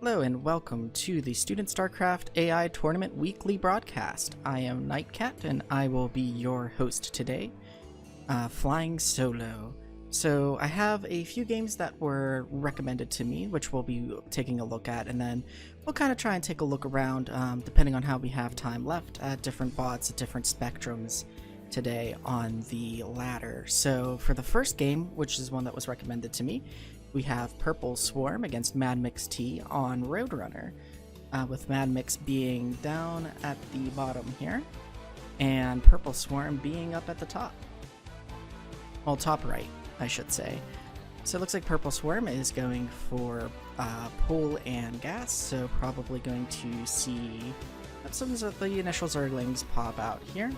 Hello and welcome to the Student StarCraft AI Tournament Weekly Broadcast. I am Nightcat and I will be your host today, flying solo. So I have a few games that were recommended to me, which we'll be taking a look at, and then we'll kind of try and take a look around, depending on how we have time left, at different bots, at different spectrums today on the ladder. So for the first game, which is one that was recommended to me, we have Purple Swarm against Mad Mix T on Roadrunner, with Mad Mix being down at the bottom here, and Purple Swarm being up at the top. Well, top right, I should say. So it looks like Purple Swarm is going for pull and gas, so probably going to see some of the initial Zerglings pop out here.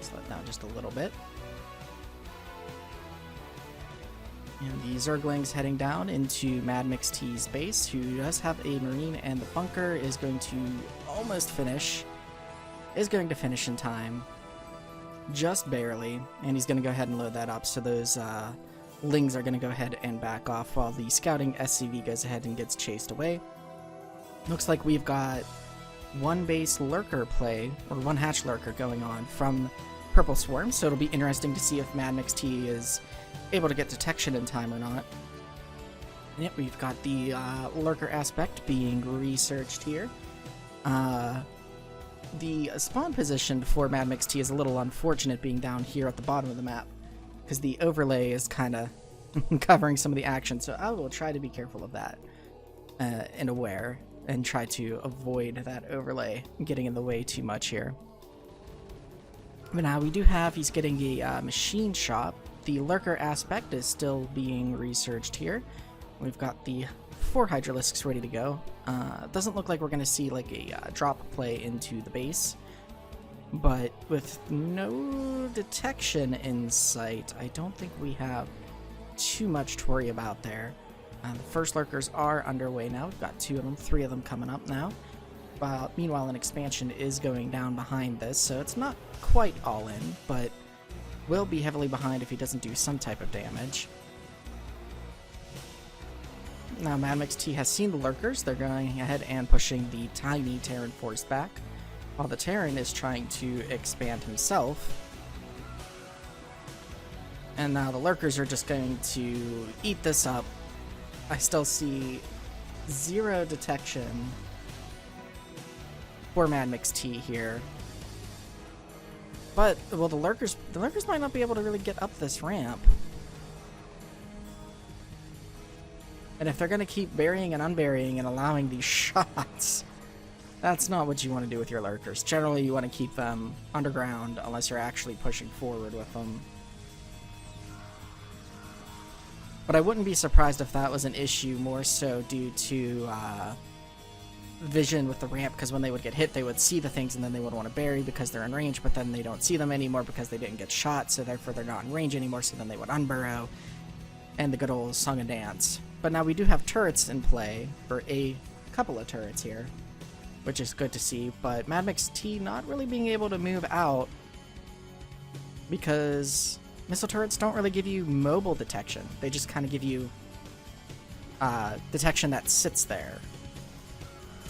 Slow it down just a little bit. And the Zerglings heading down into Mad Mix T's base, who does have a Marine, and the bunker is going to almost finish. Is going to finish in time. Just barely. And he's going to go ahead and load that up, so those Lings are going to go ahead and back off while the scouting SCV goes ahead and gets chased away. Looks like we've got one base lurker play, or one hatch lurker going on from Purple Swarm, so it'll be interesting to see if Mad Mix T is able to get detection in time or not. And yep, we've got the lurker aspect being researched here. The spawn position for Mad Mix T is a little unfortunate, being down here at the bottom of the map, because the overlay is kind of covering some of the action, so I will try to be careful of that and aware, and try to avoid that overlay getting in the way too much here. But now we do have, he's getting a machine shop. The lurker aspect is still being researched here. We've got the 4 Hydralisks ready to go. Doesn't look like we're going to see like a drop play into the base, but with no detection in sight, I don't think we have too much to worry about there. The first lurkers are underway now. We've got 2 of them, 3 of them coming up now. Meanwhile, an expansion is going down behind this, so it's not quite all in, but will be heavily behind if he doesn't do some type of damage. Now Mad Mix T has seen the lurkers. They're going ahead and pushing the tiny Terran force back, while the Terran is trying to expand himself. And now the lurkers are just going to eat this up. I still see 0 detection for Mad Mix T here. But, well, the lurkers might not be able to really get up this ramp. And if they're going to keep burying and unburying and allowing these shots, that's not what you want to do with your lurkers. Generally, you want to keep them underground unless you're actually pushing forward with them. But I wouldn't be surprised if that was an issue more so due to vision with the ramp, because when they would get hit, they would see the things and then they would want to bury because they're in range, but then they don't see them anymore because they didn't get shot, so therefore they're not in range anymore, so then they would unburrow, and the good old song and dance. But now we do have turrets in play, or a couple of turrets here, which is good to see, but Mad Mix T not really being able to move out because missile turrets don't really give you mobile detection. They just kind of give you detection that sits there.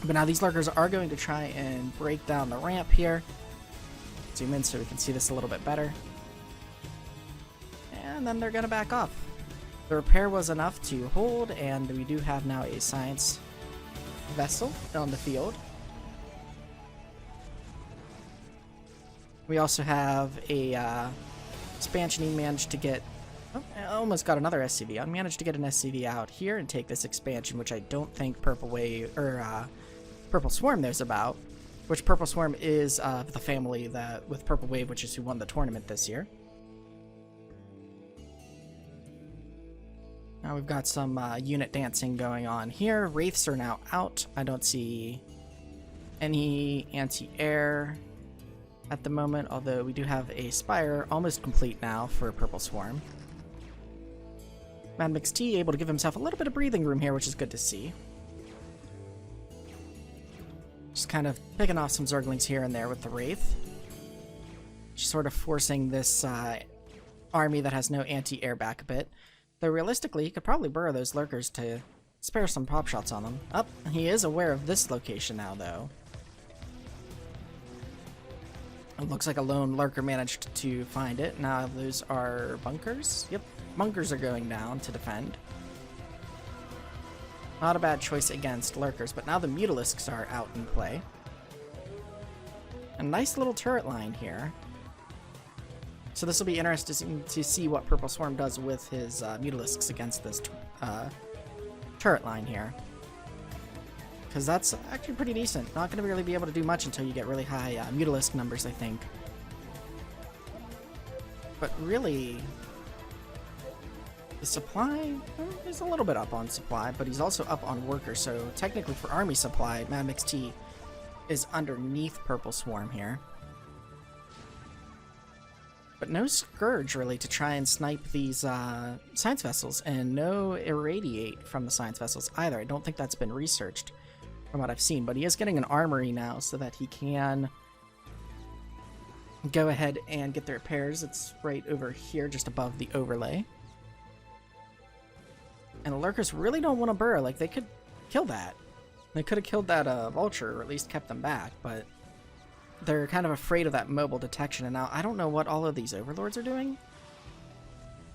But now these lurkers are going to try and break down the ramp here. Zoom in so we can see this a little bit better. And then they're going to back off. The repair was enough to hold, and we do have now a science vessel on the field. We also have a expansion he managed to get. Oh, I almost got another SCV. I managed to get an SCV out here and take this expansion, which I don't think Purple Swarm knows about. Which Purple Swarm is the family that with Purple Wave, which is who won the tournament this year. Now we've got some unit dancing going on here. Wraiths are now out. I don't see any anti-air at the moment, although we do have a Spire almost complete now for Purple Swarm. Mad Mix T able to give himself a little bit of breathing room here, which is good to see. Just kind of picking off some Zerglings here and there with the Wraith. Just sort of forcing this army that has no anti-air back a bit. Though realistically, you could probably burrow those lurkers to spare some pop shots on them. Up, he is aware of this location now, though. It looks like a lone lurker managed to find it. Now those are bunkers. Yep, bunkers are going down to defend. Not a bad choice against lurkers, but now the Mutalisks are out in play. A nice little turret line here. So this will be interesting to see what Purple Swarm does with his Mutalisks against this turret line here. Because that's actually pretty decent. Not going to really be able to do much until you get really high Mutalisk numbers, I think. But really, the supply is a little bit up on supply, but he's also up on workers. So technically for army supply, Mad Mix T is underneath Purple Swarm here. But no Scourge, really, to try and snipe these science vessels, and no Irradiate from the science vessels either. I don't think that's been researched from what I've seen, but he is getting an armory now so that he can go ahead and get the repairs. It's right over here, just above the overlay. And the lurkers really don't want to burrow. Like, they could kill that. They could have killed that vulture, or at least kept them back, but they're kind of afraid of that mobile detection. And now I don't know what all of these overlords are doing.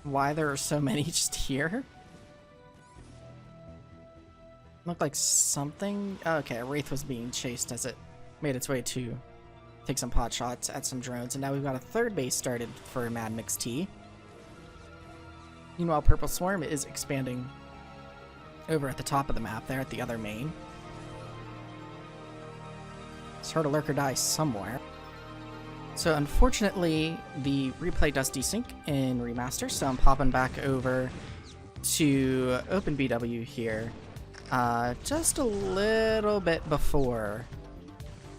Why there are so many just here. Looked like something... Oh, okay, a Wraith was being chased as it made its way to take some pot shots at some drones. And now we've got a third base started for Mad Mix T. Meanwhile, Purple Swarm is expanding over at the top of the map there at the other main. Just heard a lurker die somewhere. So unfortunately, the replay does desync in remaster, so I'm popping back over to OpenBW here. Just a little bit before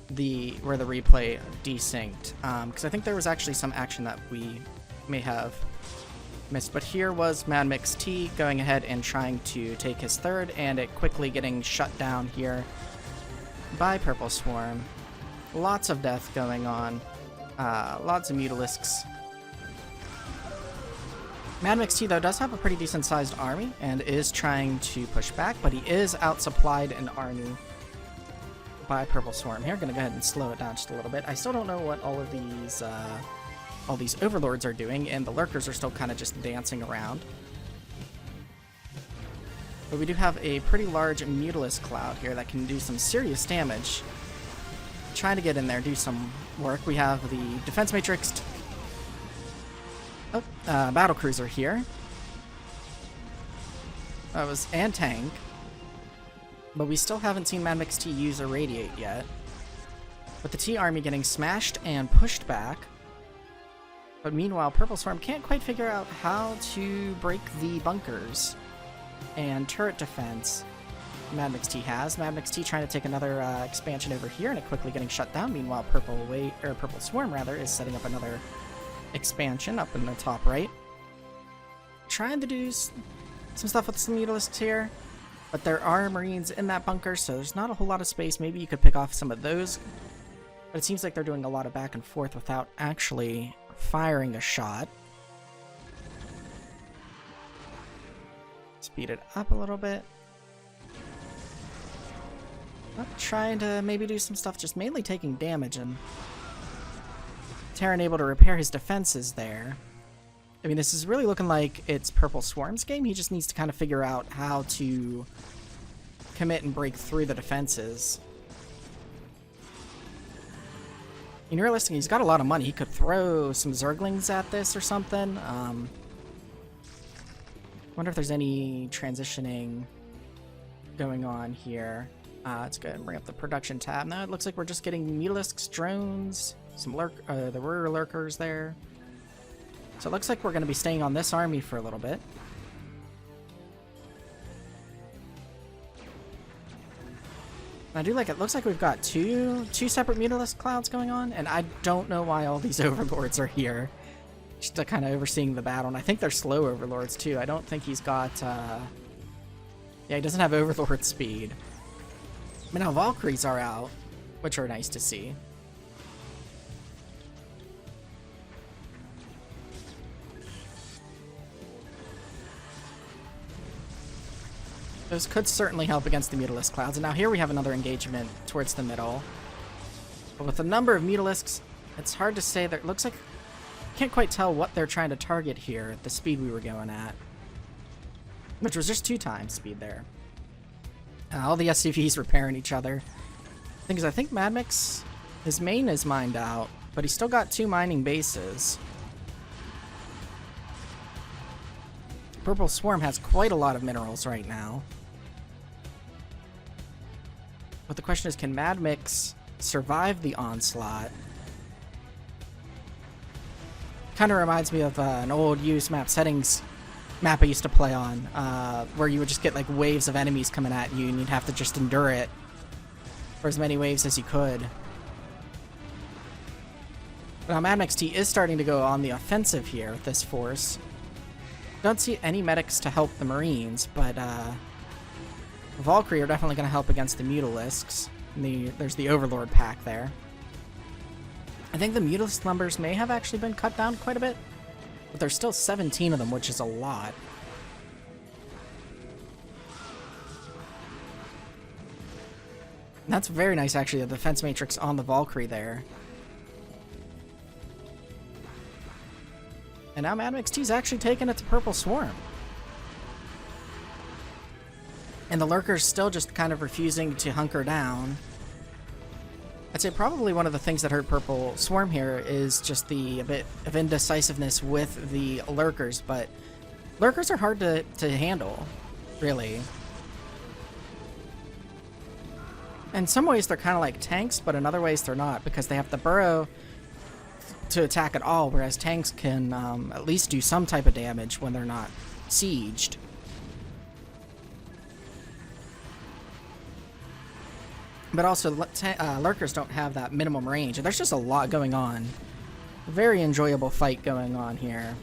where the replay desynced, because I think there was actually some action that we may have missed. But here was Mad Mix T going ahead and trying to take his third, and it quickly getting shut down here by Purple Swarm. Lots of death going on, lots of Mutalisks. Mad Mix T, though, does have a pretty decent-sized army and is trying to push back, but he is outsupplied in army by Purple Swarm. Here, gonna go ahead and slow it down just a little bit. I still don't know what all these overlords are doing, and the lurkers are still kind of just dancing around. But we do have a pretty large Mutalisk cloud here that can do some serious damage. Trying to get in there, do some work. We have the defense matrix. Battle cruiser here. That was and tank. But we still haven't seen Mad Mix T use Irradiate yet. With the T army getting smashed and pushed back. But meanwhile, Purple Swarm can't quite figure out how to break the bunkers and turret defense Mad Mix T has. Mad Mix T trying to take another expansion over here, and it quickly getting shut down. Meanwhile, Purple Swarm rather is setting up another expansion up in the top right. Trying to do some stuff with some Mutalisks here, but there are Marines in that bunker, so there's not a whole lot of space. Maybe you could pick off some of those, but it seems like they're doing a lot of back and forth without actually firing a shot. Speed it up a little bit. Trying to maybe do some stuff, just mainly taking damage, and Terran able to repair his defenses there. I mean, this is really looking like it's Purple Swarm's game. He just needs to kind of figure out how to commit and break through the defenses. In realistic, he's got a lot of money. He could throw some Zerglings at this or something. Wonder if there's any transitioning going on here. Let's go ahead and bring up the production tab. Now it looks like we're just getting Mutalisks, drones, some the rear lurkers there. So it looks like we're going to be staying on this army for a little bit. And I do like it. Looks like we've got two separate Mutalisk clouds going on, and I don't know why all these overlords are here. Just kind of overseeing the battle, and I think they're slow overlords too. I don't think he's got yeah, he doesn't have overlord speed. But now Valkyries are out, which are nice to see. Those could certainly help against the Mutalisk clouds. And now here we have another engagement towards the middle. But with the number of Mutalisks, it's hard to say. That it looks like... Can't quite tell what they're trying to target here at the speed we were going at. Which was just 2 times speed there. All the SCVs repairing each other. Thing is, I think Madmix, his main is mined out, but he's still got 2 mining bases. Purple Swarm has quite a lot of minerals right now. But the question is, can Madmix survive the onslaught? Kind of reminds me of an old use map settings map I used to play on, where you would just get like waves of enemies coming at you and you'd have to just endure it for as many waves as you could. But now Mad Max T is starting to go on the offensive here with this force. Don't see any medics to help the Marines, but Valkyrie are definitely going to help against the Mutalisks. There's the Overlord pack there. I think the Mutalisk numbers may have actually been cut down quite a bit, but there's still 17 of them, which is a lot. And that's very nice, actually, the defense matrix on the Valkyrie there. And now Mad Max T's actually taking it to Purple Swarm. And the Lurker's still just kind of refusing to hunker down. I'd say probably one of the things that hurt Purple Swarm here is just a bit of indecisiveness with the Lurkers, but Lurkers are hard to handle, really. In some ways they're kind of like tanks, but in other ways they're not, because they have to burrow to attack at all, whereas tanks can at least do some type of damage when they're not sieged. But also, Lurkers don't have that minimum range, and there's just a lot going on. A very enjoyable fight going on here.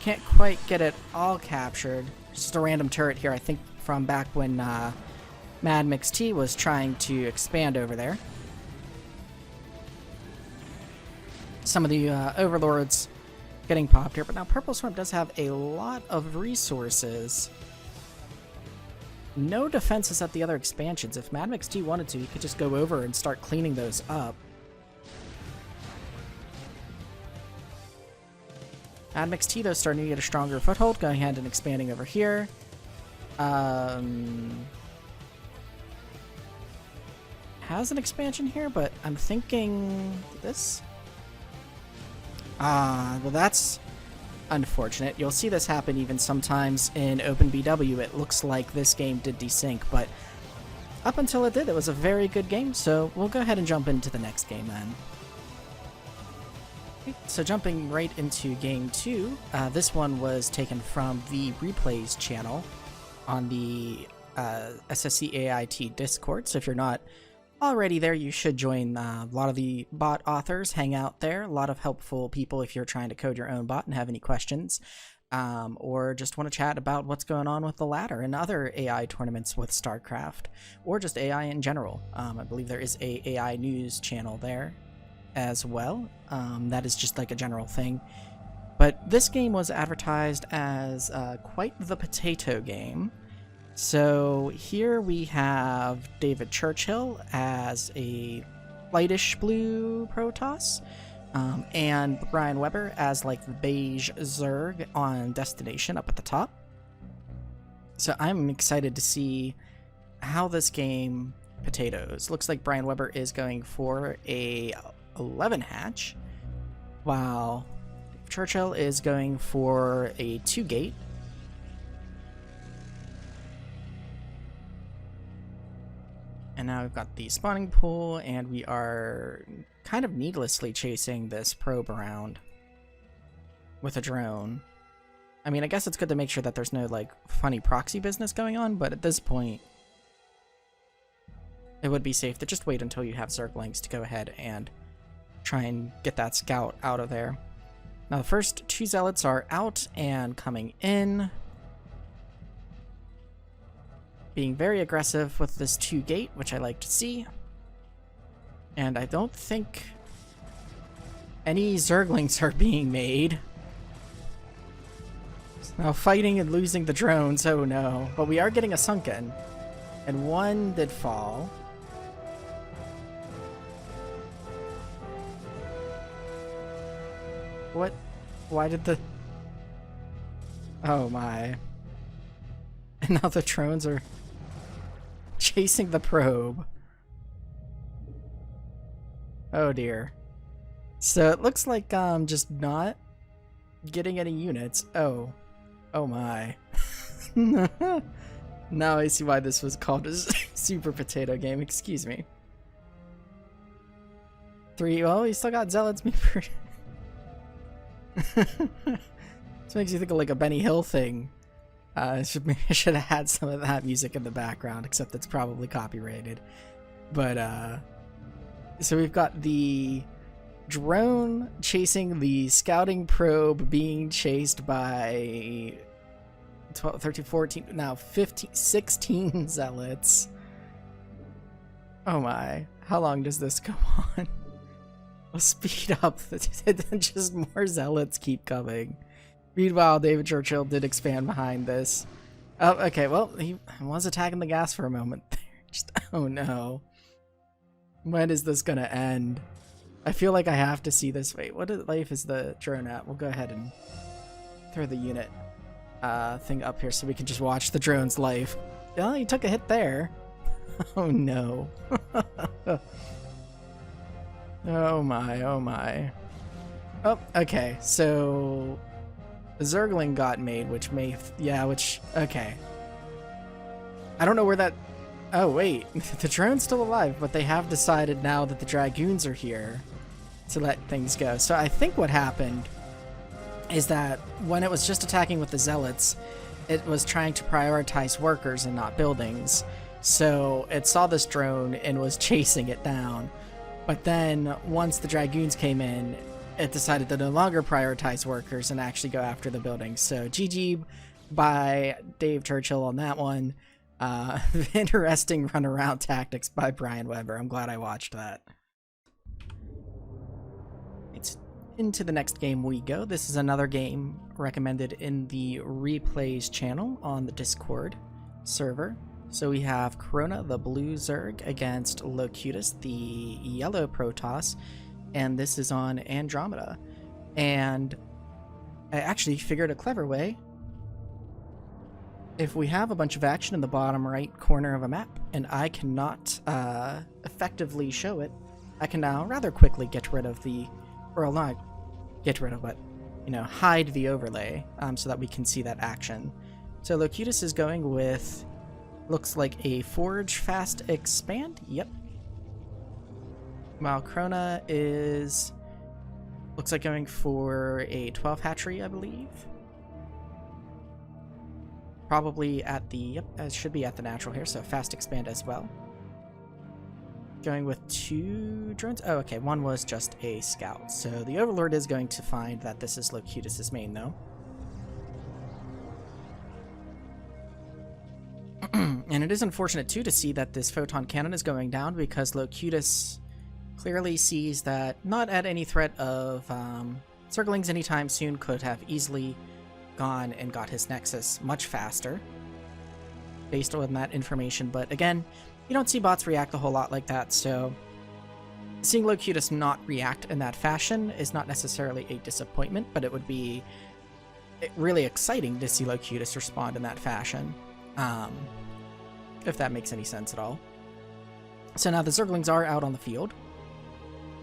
Can't quite get it all captured. Just a random turret here, I think, from back when Mad Mix T was trying to expand over there. Some of the Overlords getting popped here, but now Purple Swarm does have a lot of resources. No defenses at the other expansions. If Mad Mix T wanted to, he could just go over and start cleaning those up. Mad Mix T, though, starting to get a stronger foothold, going ahead and expanding over here. Has an expansion here, but I'm thinking this. Well, that's unfortunate. You'll see this happen even sometimes in OpenBW. It looks like this game did desync, but up until it did, it was a very good game, so we'll go ahead and jump into the next game then. So jumping right into game 2, this one was taken from the Replays channel on the SSCAIT Discord, so if you're not already there, you should join. A lot of the bot authors hang out there. A lot of helpful people if you're trying to code your own bot and have any questions, or just want to chat about what's going on with the ladder and other AI tournaments with StarCraft, or just AI in general. I believe there is a AI news channel there as well. That is just like a general thing. But this game was advertised as quite the potato game. So here we have David Churchill as a lightish blue Protoss, and Brian Weber as like the beige Zerg on Destination up at the top. So I'm excited to see how this game potatoes. Looks like Brian Weber is going for a 11 hatch, while Churchill is going for a 2 gate. And now we've got the spawning pool, and we are kind of needlessly chasing this probe around with a drone. I mean, I guess it's good to make sure that there's no, like, funny proxy business going on, but at this point, it would be safe to just wait until you have Zerglings to go ahead and try and get that scout out of there. Now, the first 2 Zealots are out and coming in, being very aggressive with this 2 gate, which I like to see. And I don't think any Zerglings are being made. Now fighting and losing the drones, oh no. But we are getting a sunken. And one did fall. What? Why did the... Oh my. And now the drones are chasing the probe. Oh dear. So it looks like I'm just not getting any units. Oh. Oh my. Now I see why this was called a Super Potato Game. Excuse me. 3. Oh, you still got zealots. This makes you think of like a Benny Hill thing. Maybe I should have had some of that music in the background, except it's probably copyrighted. But so we've got the drone chasing the scouting probe, being chased by 12, 13, 14, now 15, 16 zealots. Oh my. How long does this go on? We'll speed up. Just more zealots keep coming. Meanwhile, David Churchill did expand behind this. Oh, okay, well, he was attacking the gas for a moment there. Just, oh no. When is this gonna end? I feel like I have to see this. Wait, what life is the drone at? We'll go ahead and throw the unit thing up here so we can just watch the drone's life. Oh, he took a hit there. Oh no. Oh my, oh my. Oh, okay, so the Zergling got made, which may, okay. I don't know where that, oh wait, the drone's still alive, but they have decided now that the Dragoons are here to let things go. So I think what happened is that when it was just attacking with the Zealots, it was trying to prioritize workers and not buildings. So it saw this drone and was chasing it down. But then once the Dragoons came in, it decided to no longer prioritize workers and actually go after the buildings. So GG by Dave Churchill on that one. Interesting runaround tactics by Brian Weber. I'm glad I watched that. It's into the next game we go. This is another game recommended in the replays channel on the Discord server. So we have Corona, the blue Zerg, against Locutus, the yellow Protoss, and this is on Andromeda. And I actually figured a clever way. If we have a bunch of action in the bottom right corner of a map, and I cannot effectively show it, I can now rather quickly get rid of the, or not get rid of, but, you know, hide the overlay so that we can see that action. So Locutus is going with, looks like a Forge Fast Expand, yep. While Krona is, looks like going for a 12 hatchery, I believe. Probably at the, yep, it should be at the natural here, so Fast Expand as well. Going with 2 drones. Oh, okay, one was just a scout. So the Overlord is going to find that this is Locutus's main, though. And it is unfortunate, too, to see that this photon cannon is going down because Locutus clearly sees that not at any threat of Zerglings anytime soon, could have easily gone and got his Nexus much faster based on that information. But again, you don't see bots react a whole lot like that, so seeing Locutus not react in that fashion is not necessarily a disappointment, but it would be really exciting to see Locutus respond in that fashion, if that makes any sense at all. So now the Zerglings are out on the field,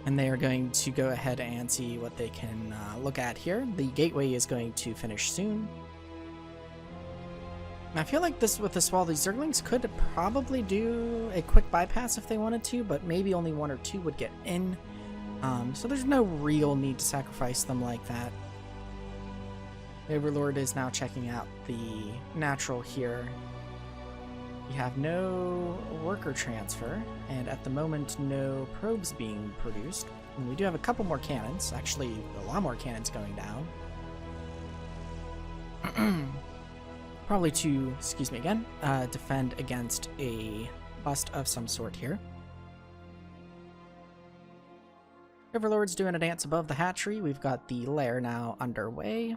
and they are going to go ahead and see what they can look at here. The gateway is going to finish soon. I feel like this with this wall, these Zerglings could probably do a quick bypass if they wanted to, but maybe only 1 or 2 would get in. So there's no real need to sacrifice them like that. The Overlord is now checking out the natural here. We have no worker transfer, and at the moment no probes being produced. And we do have a couple more cannons, actually a lot more cannons going down. Probably to, excuse me again, defend against a bust of some sort here. Overlord's doing a dance above the hatchery. We've got the lair now underway.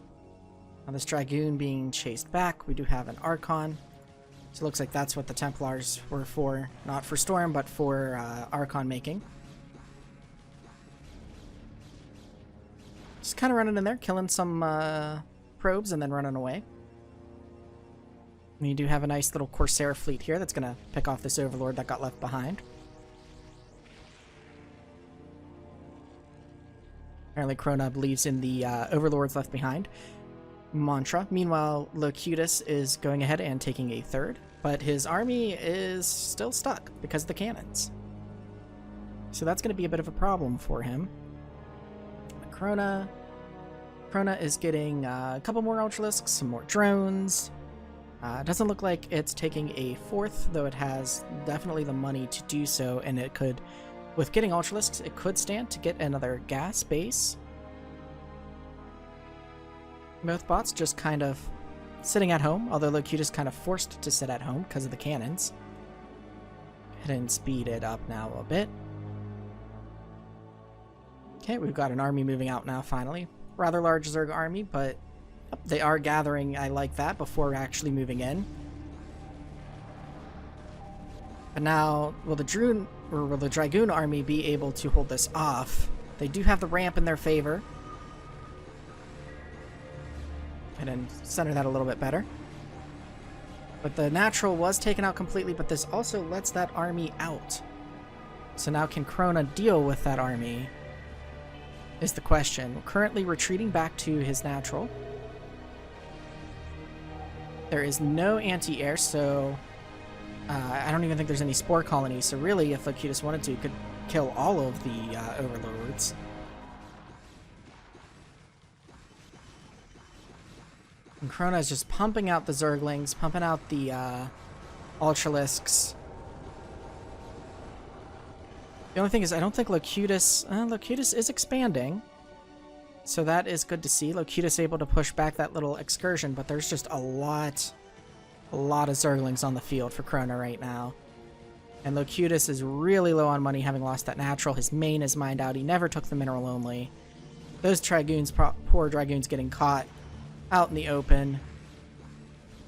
On this Dragoon being chased back, we do have an Archon. So it looks like that's what the Templars were for. Not for Storm, but for Archon making. Just kind of running in there, killing some probes and then running away. And you do have a nice little Corsair fleet here that's going to pick off this Overlord that got left behind. Apparently Krona believes in the Overlords left behind mantra. Meanwhile, Locutus is going ahead and taking a third, but his army is still stuck because of the cannons. So that's going to be a bit of a problem for him. Krona is getting a couple more Ultralisks, some more drones. Doesn't look like it's taking a fourth, though it has definitely the money to do so, and it could, with getting Ultralisks, it could stand to get another gas base. Both bots just kind of sitting at home, although Locutus kind of forced to sit at home because of the cannons. Go ahead and speed it up now a bit. Okay, we've got an army moving out now, finally. Rather large Zerg army, but they are gathering, I like that, before actually moving in. But now, will the Dragoon army be able to hold this off? They do have the ramp in their favor. And then center that a little bit better. But the natural was taken out completely, but this also lets that army out. So now can Krona deal with that army? Is the question. We're currently retreating back to his natural. There is no anti-air, so I don't even think there's any spore colonies. So really, if Locutus wanted to, he could kill all of the Overlords. And Krona is just pumping out the Zerglings, pumping out the Ultralisks. The only thing is, I don't think Locutus is expanding. So that is good to see. Locutus able to push back that little excursion, but there's just a lot of Zerglings on the field for Krona right now. And Locutus is really low on money, having lost that natural. His main is mined out. He never took the mineral only. Those Dragoons, poor Dragoons getting caught out in the open.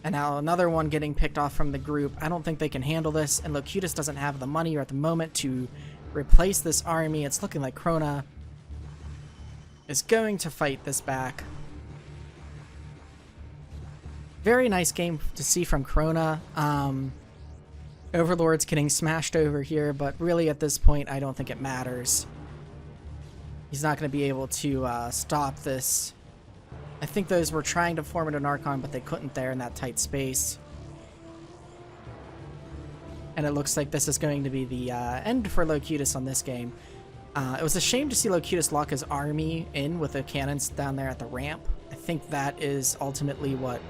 And now another one getting picked off from the group. I don't think they can handle this, and Locutus doesn't have the money at the moment to replace this army. It's looking like Krona is going to fight this back. Very nice game to see from Krona. Overlord's getting smashed over here, but really at this point I don't think it matters. He's not going to be able to stop this. I think those were trying to form it an Archon, but they couldn't there in that tight space. And it looks like this is going to be the end for Locutus on this game. It was a shame to see Locutus lock his army in with the cannons down there at the ramp. I think that is ultimately what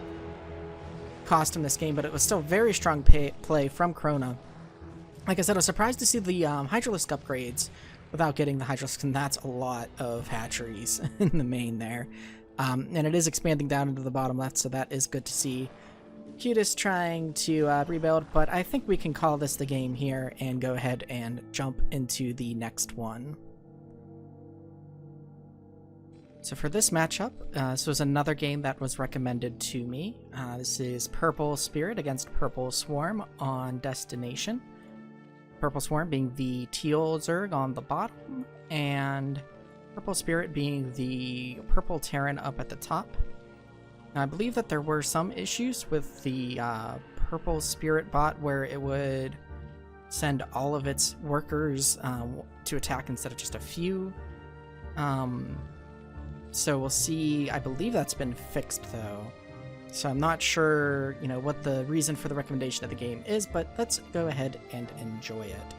cost him this game, but it was still very strong play from Krona. Like I said, I was surprised to see the Hydralisk upgrades without getting the Hydralisk, and that's a lot of hatcheries in the main there. And it is expanding down into the bottom left, so that is good to see. Locutus trying to rebuild, but I think we can call this the game here and go ahead and jump into the next one. So for this matchup, this was another game that was recommended to me. This is Purple Spirit against Purple Swarm on Destination. Purple Swarm being the teal Zerg on the bottom, and Purple Spirit being the purple Terran up at the top. Now, I believe that there were some issues with the Purple Spirit bot where it would send all of its workers to attack instead of just a few. So we'll see. I believe that's been fixed though. So I'm not sure, what the reason for the recommendation of the game is, but let's go ahead and enjoy it.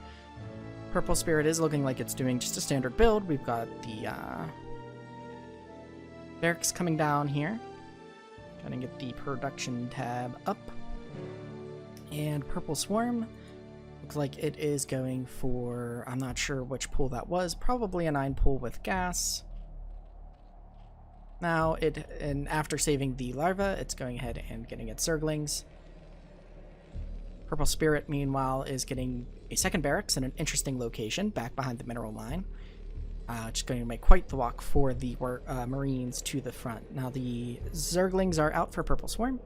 Purple Spirit is looking like it's doing just a standard build. We've got the barracks coming down here. Trying to get the production tab up. And Purple Swarm looks like it is going for, I'm not sure which pool that was, probably a 9 pool with gas. Now, and after saving the larva, it's going ahead and getting its Zerglings. Purple Spirit, meanwhile, is getting a second barracks in an interesting location, back behind the mineral mine. which is going to make quite the walk for the Marines to the front. Now the Zerglings are out for Purple Swarm,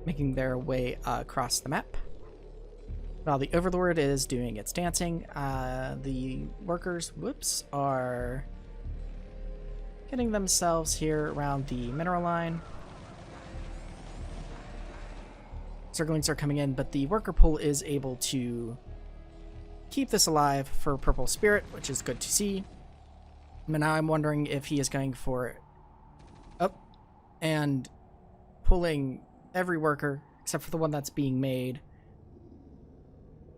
making their way across the map. While the Overlord is doing its dancing, the workers, are getting themselves here around the mineral line. Zerglings are coming in, but the worker pool is able to keep this alive for Purple Spirit, which is good to see. But now I'm wondering if he is going for up and pulling every worker except for the one that's being made.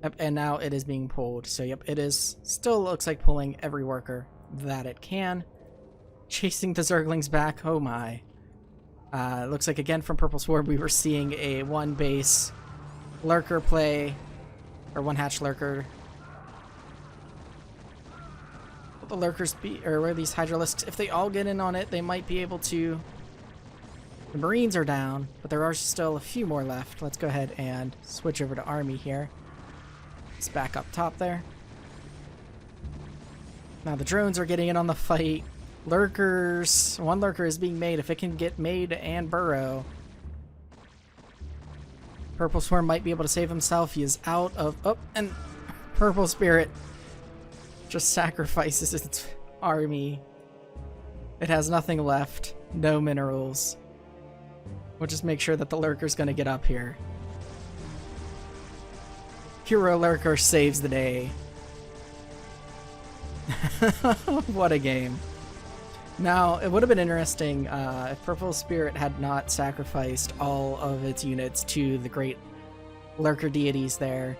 Yep, and now it is being pulled. So yep, it is still looks like pulling every worker that it can. Chasing the Zerglings back. Oh my. Looks like again from Purple Sword we were seeing a one base lurker play, or one hatch lurker. The lurkers be, or where these hydralisks, if they all get in on it, they might be able to. The Marines are down, but there are still a few more left. Let's go ahead and switch over to army here. It's back up top there. Now the drones are getting in on the fight. Lurkers, one lurker is being made. If it can get made and burrow, Purple Swarm might be able to save himself. He is out of, and Purple Spirit just sacrifices its army. It has nothing left, no minerals. We'll just make sure that the lurker's gonna get up here. Hero Lurker saves the day. What a game. Now, it would have been interesting if Purple Spirit had not sacrificed all of its units to the great lurker deities there.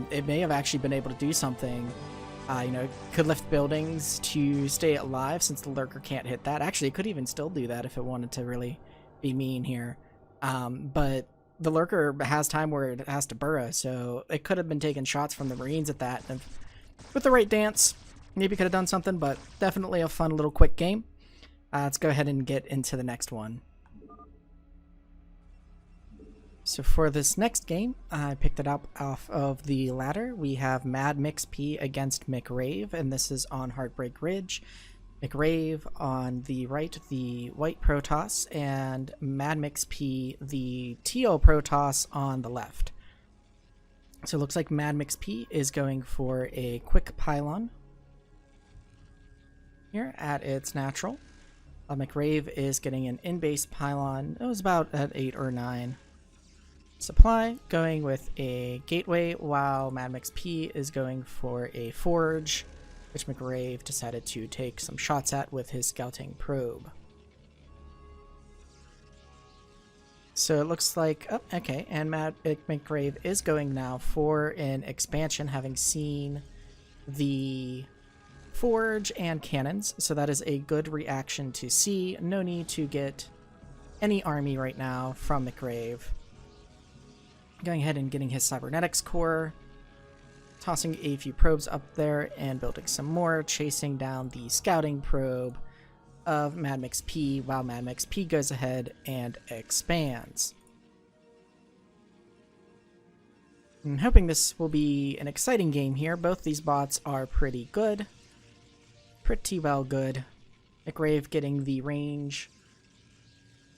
It may have actually been able to do something. You know, it could lift buildings to stay alive since the lurker can't hit that. Actually, it could even still do that if it wanted to really be mean here. But the lurker has time where it has to burrow, so it could have been taking shots from the Marines at that. And with the right dance, maybe could have done something, but definitely a fun little quick game. Let's go ahead and get into the next one. So for this next game, I picked it up off of the ladder. We have Mad Mix P against McRave, and this is on Heartbreak Ridge. McRave on the right, the white Protoss, and Mad Mix P, the teal Protoss on the left. So it looks like Mad Mix P is going for a quick pylon here at its natural. McRave is getting an in-base pylon. It was about at 8 or 9. Supply going with a gateway, while Mad Mix P is going for a forge, which McRave decided to take some shots at with his scouting probe. So it looks like, oh, okay, and McRave is going now for an expansion, having seen the forge and cannons, so that is a good reaction to see. No need to get any army right now from McRave. Going ahead and getting his cybernetics core, tossing a few probes up there and building some more, chasing down the scouting probe of Mad Mix P, while Mad Mix P goes ahead and expands. I'm hoping this will be an exciting game here. Both these bots are pretty good. Pretty well good. McRave getting the range,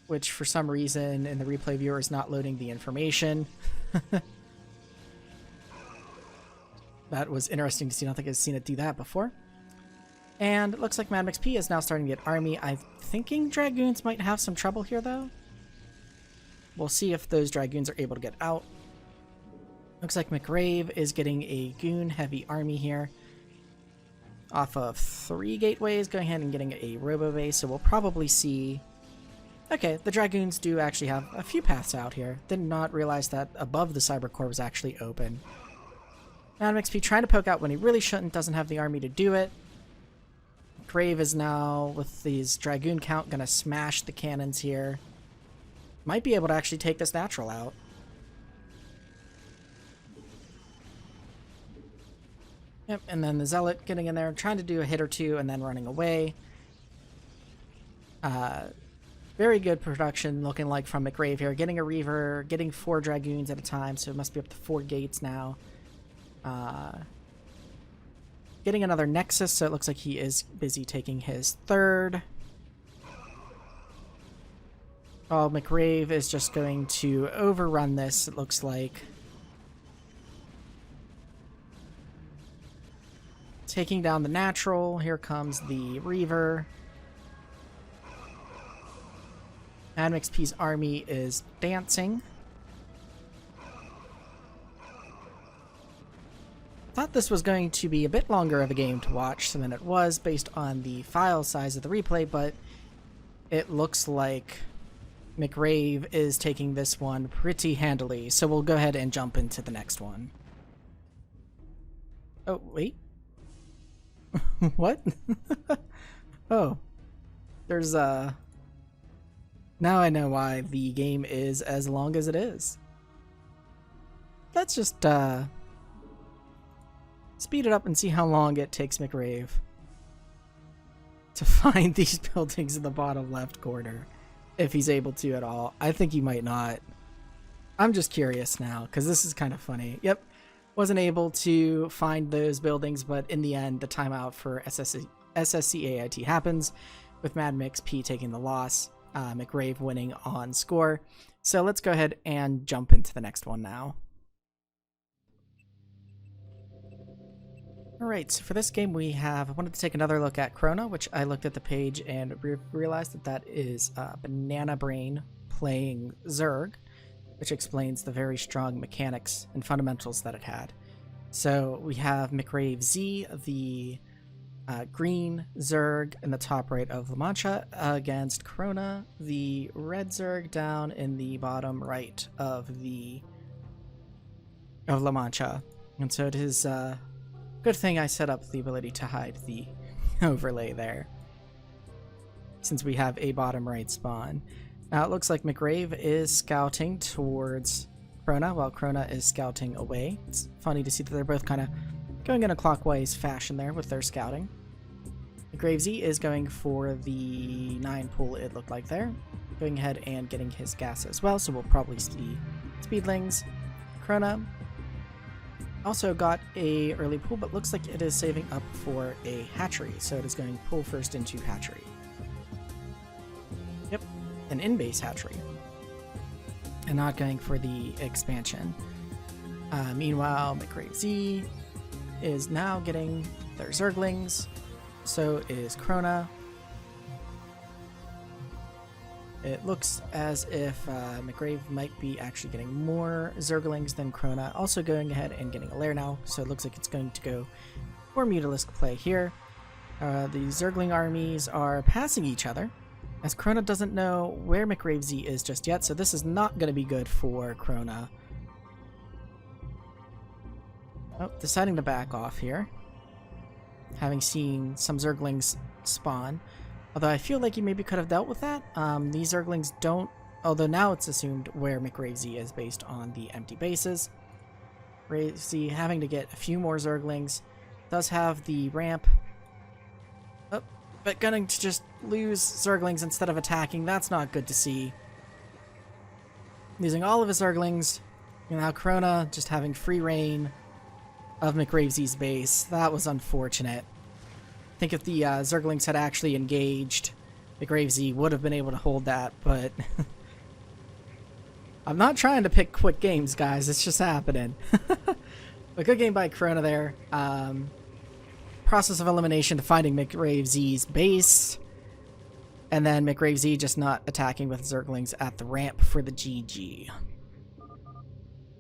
which for some reason in the replay viewer is not loading the information. That was interesting to see. I don't think I've seen it do that before. And it looks like Mad Mix P is now starting to get army. I'm thinking Dragoons might have some trouble here, though. We'll see if those Dragoons are able to get out. Looks like McRave is getting a goon-heavy army here. Off of 3 gateways, going ahead and getting a robo base, so we'll probably see... Okay, the Dragoons do actually have a few paths out here. Did not realize that above the Cyber Core was actually open. Mad Mix P trying to poke out when he really shouldn't, doesn't have the army to do it. Grave is now, with these Dragoon count, gonna smash the cannons here. Might be able to actually take this natural out. Yep, and then the Zealot getting in there, trying to do a hit or two, and then running away. Very good production looking like from McRave here. Getting a Reaver, getting 4 Dragoons at a time, so it must be up to 4 gates now. getting another Nexus, so it looks like he is busy taking his third. Oh, McRave is just going to overrun this, it looks like. Taking down the natural. Here comes the Reaver. Admix P's army is dancing. Thought this was going to be a bit longer of a game to watch than it was based on the file size of the replay, but it looks like McRave is taking this one pretty handily, so we'll go ahead and jump into the next one. Oh, wait. What? Oh. There's, Now I know why the game is as long as it is. Let's just, speed it up and see how long it takes McRave to find these buildings in the bottom left corner. If he's able to at all. I think he might not. I'm just curious now, because this is kind of funny. Yep, wasn't able to find those buildings, but in the end, the timeout for SSCAIT happens, with Madmix P taking the loss, McRave winning on score. So let's go ahead and jump into the next one now. Alright, so for this game I wanted to take another look at Krona, which I looked at the page and realized that that is Banana Brain playing Zerg, which explains the very strong mechanics and fundamentals that it had. So we have McRave Z, the green Zerg in the top right of La Mancha, against Krona, the red Zerg down in the bottom right of La Mancha. And so it is good thing I set up the ability to hide the overlay there, since we have a bottom right spawn. Now it looks like McRave is scouting towards Krona while Krona is scouting away. It's funny to see that they're both kind of going in a clockwise fashion there with their scouting. McRave Z is going for the 9 pool, it looked like there. Going ahead and getting his gas as well, so we'll probably see speedlings. Krona also got a early pool, but looks like it is saving up for a hatchery, so it is going pool first into hatchery. Yep, an in-base hatchery, and not going for the expansion. Meanwhile, McRave Z is now getting their Zerglings, so is Krona. It looks as if McRave might be actually getting more Zerglings than Krona. Also going ahead and getting a lair now, so it looks like it's going to go for Mutalisk play here. The Zergling armies are passing each other, as Krona doesn't know where McRave Z is just yet, so this is not going to be good for Krona. Oh, deciding to back off here, having seen some Zerglings spawn. Although I feel like he maybe could have dealt with that. These Zerglings don't, although now it's assumed where McRave Z is based on the empty bases. McRave Z having to get a few more Zerglings. Does have the ramp. Oh, but going to just lose Zerglings instead of attacking. That's not good to see. Losing all of his Zerglings. And now Krona just having free reign of McRave Z's base. That was unfortunate. I think if the Zerglings had actually engaged, McRave Z would have been able to hold that, but I'm not trying to pick quick games, guys. It's just happening. A good game by Krona there. Process of elimination to finding McRave Z's base, and then McRave Z just not attacking with Zerglings at the ramp for the GG.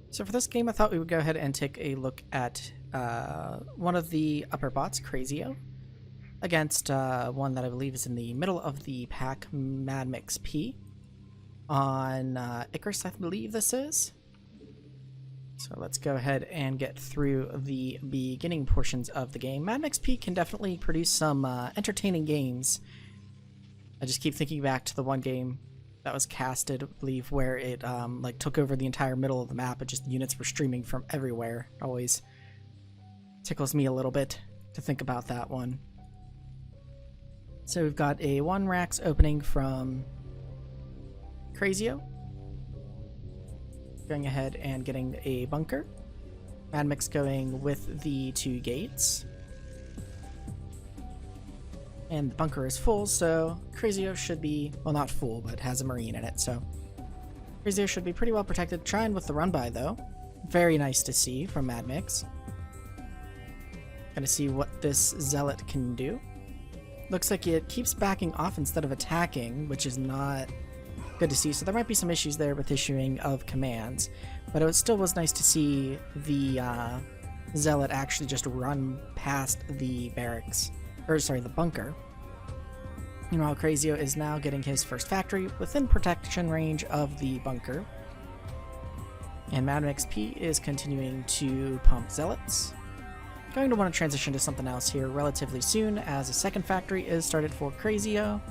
So for this game, I thought we would go ahead and take a look at one of the upper bots, Crazio, against one that I believe is in the middle of the pack, Madmix P, on Icarus, I believe this is. So let's go ahead and get through the beginning portions of the game. Madmix P can definitely produce some entertaining games. I just keep thinking back to the one game that was casted, I believe, where it like took over the entire middle of the map, and just units were streaming from everywhere. It always tickles me a little bit to think about that one. So we've got a 1 Rax opening from Crazio. Going ahead and getting a bunker. Madmix going with the 2 gates. And the bunker is full, so Crazio should be, well, not full, but has a marine in it, so Crazio should be pretty well protected. Trying with the run by though. Very nice to see from Mad Mix. Gonna see what this Zealot can do. Looks like it keeps backing off instead of attacking, which is not good to see. So there might be some issues there with issuing of commands, but it still was nice to see the Zealot actually just run past the barracks, or sorry, the bunker. Meanwhile, Crazio is now getting his first factory within protection range of the bunker. And Mad Mix P is continuing to pump Zealots. Going to want to transition to something else here relatively soon, as a second factory is started for Crazio.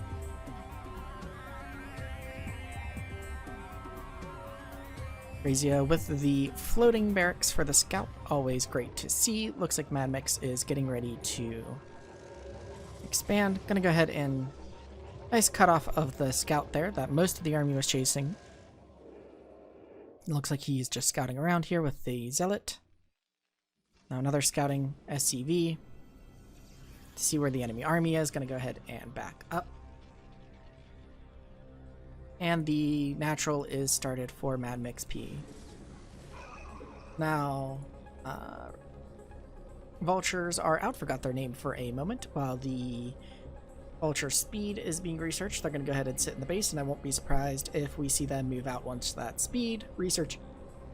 Crazio with the floating barracks for the scout, always great to see. Looks like Mad Mix is getting ready to expand. Gonna go ahead and nice cutoff of the scout there that most of the army was chasing. It looks like he's just scouting around here with the Zealot. Now another scouting SCV to see where the enemy army is. Gonna go ahead and back up. And the natural is started for Mad Mix P. Now, vultures are out, forgot their name for a moment. While the vulture speed is being researched, they're going to go ahead and sit in the base, and I won't be surprised if we see them move out once that speed research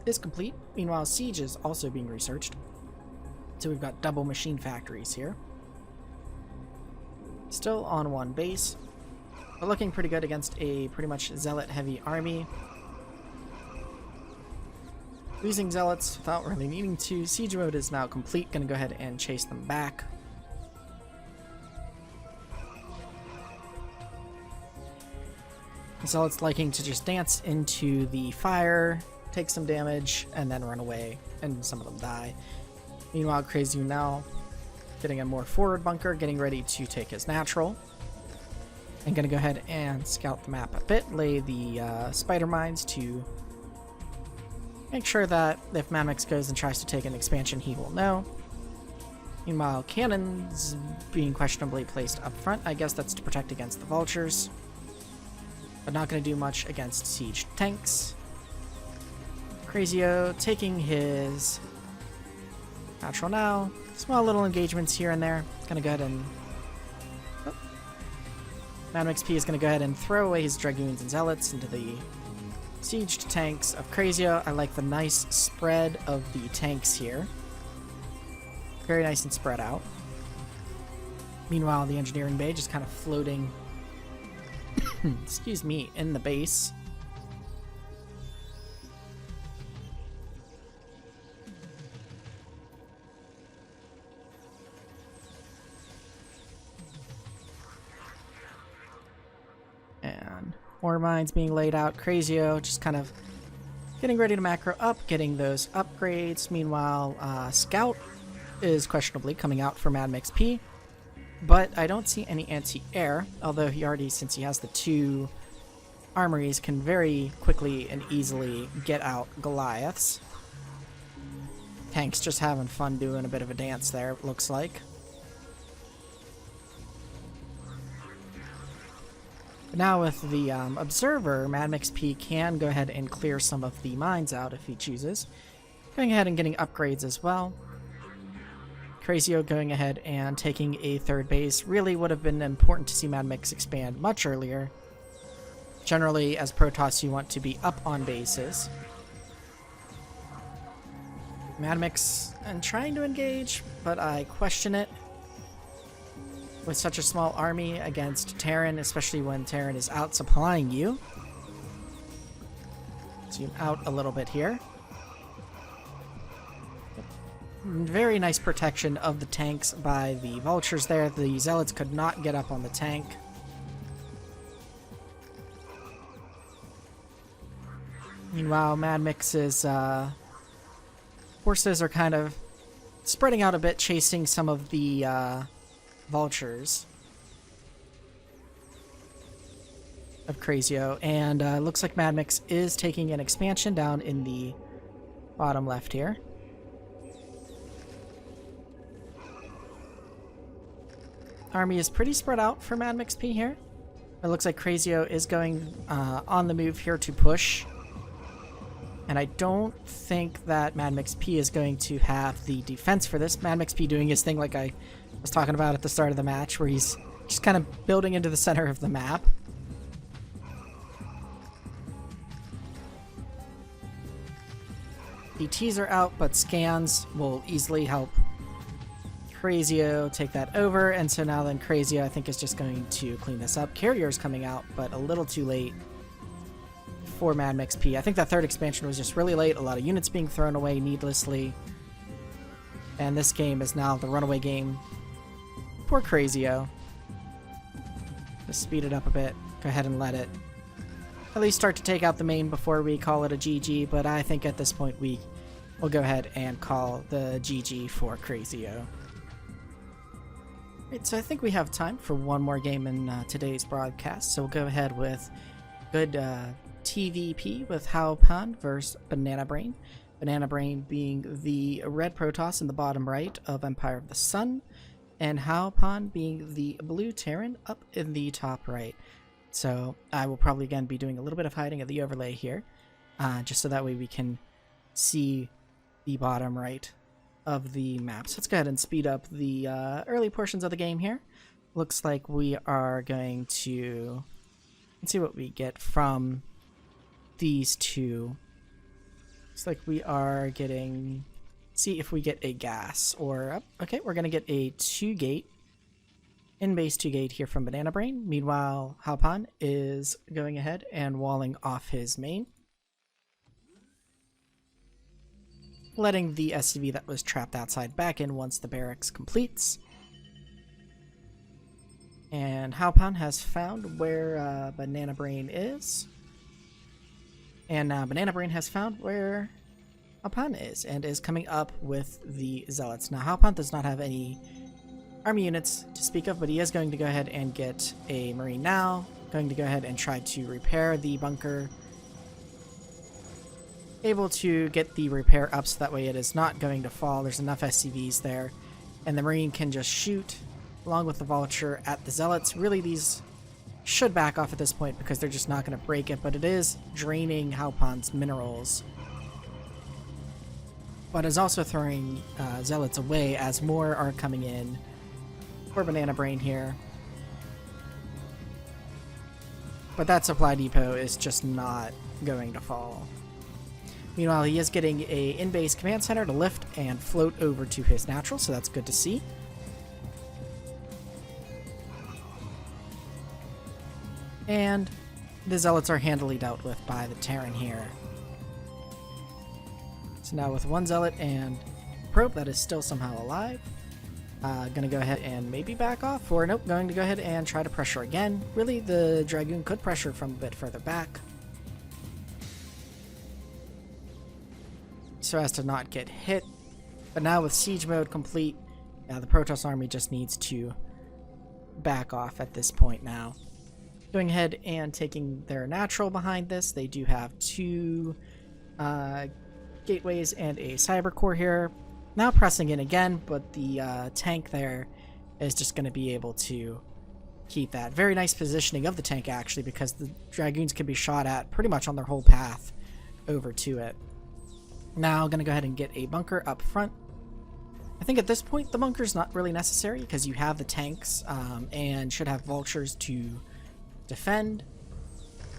is complete. Meanwhile, siege is also being researched. So we've got double machine factories here. Still on one base, but looking pretty good against a pretty much Zealot-heavy army. Losing Zealots without really needing to. Siege mode is now complete. Gonna go ahead and chase them back. Zealots liking to just dance into the fire, take some damage, and then run away, and some of them die. Meanwhile, Crazio now getting a more forward bunker, getting ready to take his natural. I'm going to go ahead and scout the map a bit, lay the spider mines to make sure that if Mad Mix goes and tries to take an expansion, he will know. Meanwhile, cannons being questionably placed up front. I guess that's to protect against the vultures, but not going to do much against siege tanks. Crazio taking his natural now. Small little engagements here and there. Gonna go ahead and... Oh. Mad Mix P is gonna go ahead and throw away his Dragoons and Zealots into the sieged tanks of Crazio. I like the nice spread of the tanks here. Very nice and spread out. Meanwhile, the engineering bay just kind of floating excuse me, in the base. And more mines being laid out. Crazio just kind of getting ready to macro up, getting those upgrades. Meanwhile, Scout is questionably coming out for Mad Mix P. But I don't see any anti-air, although he already, since he has the two armories, can very quickly and easily get out Goliaths. Tanks just having fun doing a bit of a dance there, it looks like. Now with the Observer, Mad Mix P can go ahead and clear some of the mines out if he chooses. Going ahead and getting upgrades as well. Crazio going ahead and taking a third base. Really would have been important to see Mad Mix expand much earlier. Generally, as Protoss, you want to be up on bases. Mad Mix and trying to engage, but I question it. With such a small army against Terran, especially when Terran is out supplying you. Zoom out a little bit here. Very nice protection of the tanks by the vultures there. The Zealots could not get up on the tank. Meanwhile, Mad Mix's forces are kind of spreading out a bit, chasing some of the vultures of Crazio. And looks like Mad Mix is taking an expansion down in the bottom left here. army is pretty spread out for Mad Mix P here. It looks like Crazio is going on the move here to push. And I don't think that Mad Mix P is going to have the defense for this. Mad Mix P doing his thing like I was talking about at the start of the match, where he's just kind of building into the center of the map. ETs are out, but scans will easily help Crazio take that over, and so now then Crazio I think is just going to clean this up. Carrier is coming out, but a little too late for Mad Mix P. I think that third expansion was just really late, a lot of units being thrown away needlessly, and this game is now the runaway game for Crazio. Let's speed it up a bit, go ahead and let it at least start to take out the main before we call it a GG, but I think at this point we will go ahead and call the GG for Crazio. Right, so I think we have time for one more game in today's broadcast, so we'll go ahead with good TVP with Hao Pan versus Banana Brain. Banana Brain being the red Protoss in the bottom right of Empire of the Sun, and Hao Pan being the blue Terran up in the top right. So I will probably again be doing a little bit of hiding of the overlay here, just so that way we can see the bottom right of the map. So let's go ahead and speed up the early portions of the game here. Looks like we are going to, let's see what we get from these two. Looks like we are getting, see if we get a gas or, okay, we're going to get a 2-gate. In-base 2-gate here from Banana Brain. Meanwhile, Hao Pan is going ahead and walling off his main, letting the SCV that was trapped outside back in once the barracks completes. And Hao Pan has found where Banana Brain is. And now Banana Brain has found where Hao Pan is and is coming up with the Zealots. Now Hao Pan does not have any army units to speak of, but he is going to go ahead and get a Marine now. Going to go ahead and try to repair the bunker. Able to get the repair up so that way it is not going to fall. There's enough SCVs there. And the Marine can just shoot along with the Vulture at the Zealots. Really, these should back off at this point because they're just not going to break it, but it is draining Hao Pan's minerals. But is also throwing Zealots away as more are coming in for Banana Brain here. But that supply depot is just not going to fall. Meanwhile, he is getting a in-base command center to lift and float over to his natural, so that's good to see. And the Zealots are handily dealt with by the Terran here. So now with one Zealot and Probe that is still somehow alive, gonna go ahead and maybe back off, or nope, going to go ahead and try to pressure again. Really, the Dragoon could pressure from a bit further back, so as to not get hit. But now with siege mode complete, the Protoss army just needs to back off at this point now. Going ahead and taking their natural behind this. They do have two gateways and a cyber core here. Now pressing in again, but the tank there is just going to be able to keep that. Very nice positioning of the tank actually, because the Dragoons can be shot at pretty much on their whole path over to it. Now going to go ahead and get a bunker up front. I think at this point the bunker's not really necessary because you have the tanks and should have vultures to defend.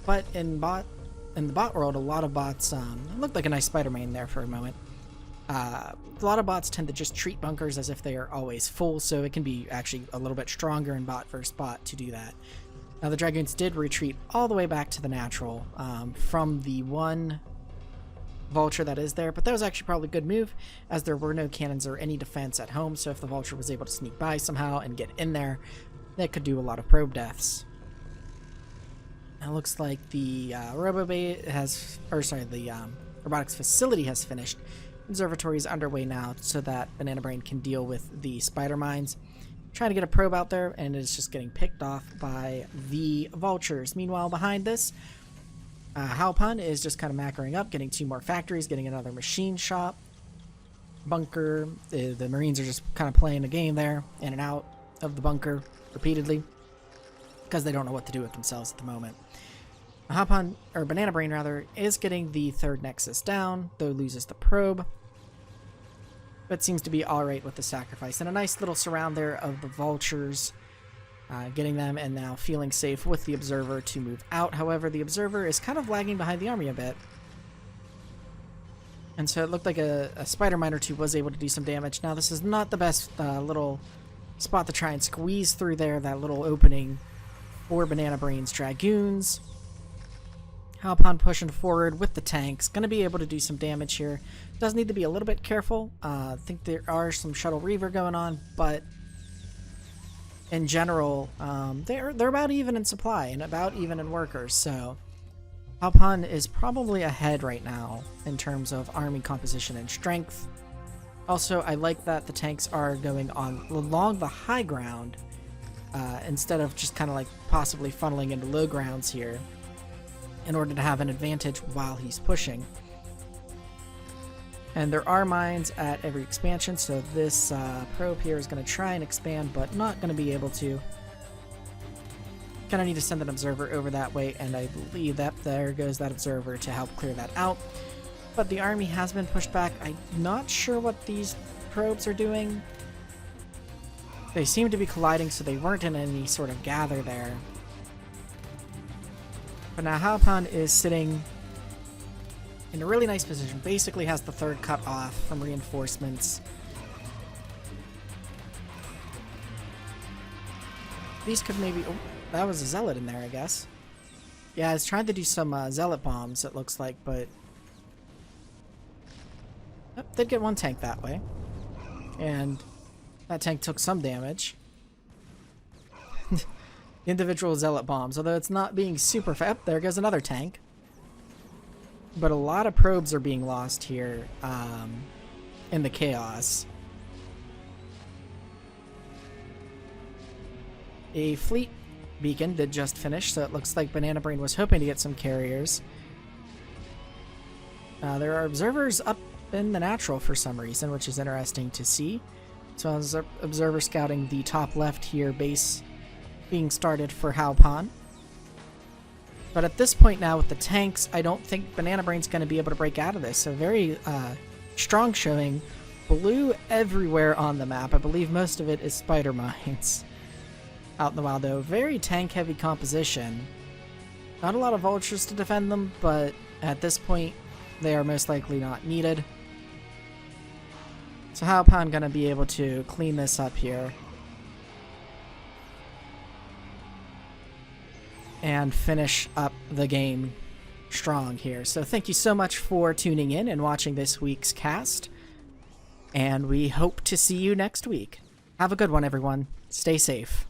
But in the bot world, a lot of bots looked like a nice Spider-Man there for a moment. A lot of bots tend to just treat bunkers as if they are always full, so it can be actually a little bit stronger in bot versus bot to do that. Now the Dragoons did retreat all the way back to the natural from the one Vulture that is there, but that was actually probably a good move as there were no cannons or any defense at home, so if the Vulture was able to sneak by somehow and get in there, that could do a lot of probe deaths. Now it looks like the robotics facility has finished. Observatory is underway now so that Banana Brain can deal with the spider mines. Trying to get a probe out there, and it's just getting picked off by the Vultures. Meanwhile, behind this, Hao Pan is just kind of macroing up, getting two more factories, getting another machine shop, bunker. The Marines are just kind of playing a game there, in and out of the bunker repeatedly because they don't know what to do with themselves at the moment. Banana Brain rather, is getting the third Nexus down, though loses the probe, but seems to be alright with the sacrifice. And a nice little surround there of the vultures, getting them and now feeling safe with the Observer to move out. However, the Observer is kind of lagging behind the army a bit. And so it looked like a Spider Mine or two was able to do some damage. Now this is not the best little spot to try and squeeze through there, that little opening for Banana Brain's Dragoons. Halpon pushing forward with the tanks. Going to be able to do some damage here. Does need to be a little bit careful. I think there are some Shuttle Reaver going on, but in general, they're about even in supply and about even in workers, so Halpon is probably ahead right now in terms of army composition and strength. Also, I like that the tanks are going on along the high ground instead of just kind of like possibly funneling into low grounds here in order to have an advantage while he's pushing. And there are mines at every expansion, so this probe here is going to try and expand, but not going to be able to. Kind of need to send an observer over that way, and I believe that there goes that observer to help clear that out. But the army has been pushed back. I'm not sure what these probes are doing. They seem to be colliding, so they weren't in any sort of gather there. But now Halpon is sitting in a really nice position. Basically has the third cut off from reinforcements. These could maybe... Oh, that was a Zealot in there, I guess. Yeah, I was trying to do some Zealot bombs, it looks like, but... Oh, did get one tank that way. And that tank took some damage. Individual Zealot bombs, although it's not being super fast. There goes another tank. But a lot of probes are being lost here in the chaos. A fleet beacon did just finish, so it looks like Banana Brain was hoping to get some carriers. There are observers up in the natural for some reason, which is interesting to see. So as observer scouting the top left here, base being started for Halpon. But at this point now with the tanks, I don't think Banana Brain's going to be able to break out of this. So very strong showing. Blue everywhere on the map. I believe most of it is spider mines out in the wild, though. Very tank heavy composition. Not a lot of vultures to defend them, but at this point they are most likely not needed. So Halpon going to be able to clean this up here and finish up the game strong here. So thank you so much for tuning in and watching this week's cast, and we hope to see you next week. Have a good one, everyone. Stay safe.